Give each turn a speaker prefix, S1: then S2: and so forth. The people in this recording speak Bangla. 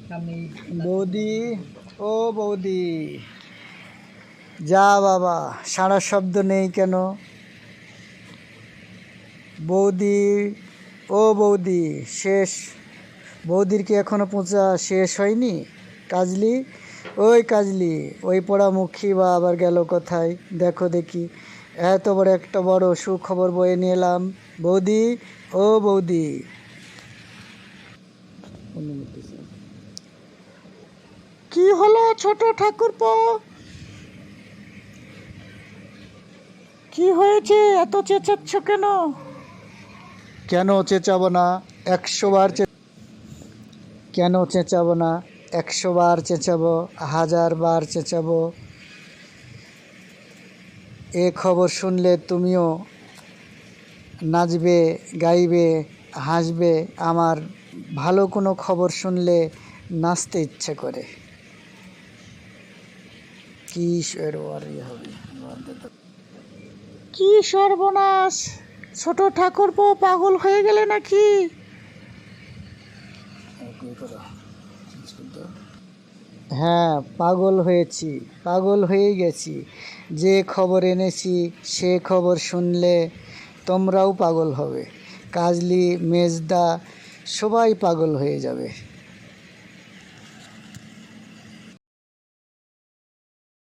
S1: বৌদি, ও বৌদি, যা বাবা, সারা শব্দ নেই কেন? বৌদি, ও বৌদি, শেষ? বৌদির কি এখনো পূজা শেষ হয়নি? কাজলি, ওই কাজলি, ওই পোড়ামুখী বা আবার গেল কোথায়? দেখো দেখি, এত বড় একটা বড় সুখবর বয়ে নিয়ে এলাম। বৌদি, ও বৌদি। কি হলো ছোট ঠাকুরপো? কি হয়েছে, এত চেঁচাচ্ছ কেন? কেন চেঁচাবো না? 100 বার কেন চেঁচাবো না? 100 বার চেঁচাবো, 1000 বার চেঁচাবো। এ খবর শুনলে তুমিও নাচবে, গাইবে, হাসবে। আমার ভালো কোনো খবর শুনলে নাচতে ইচ্ছে করে। কি কি সর্বনাশ! ছোট ঠাকুরপো পাগল হয়ে গেলে নাকি? হ্যাঁ, পাগল হয়েছি, পাগল হয়ে গেছি। যে খবর এনেছি সে খবর শুনলে তোমরাও পাগল হবে। কাজলি, মেজদা সবাই পাগল হয়ে যাবে।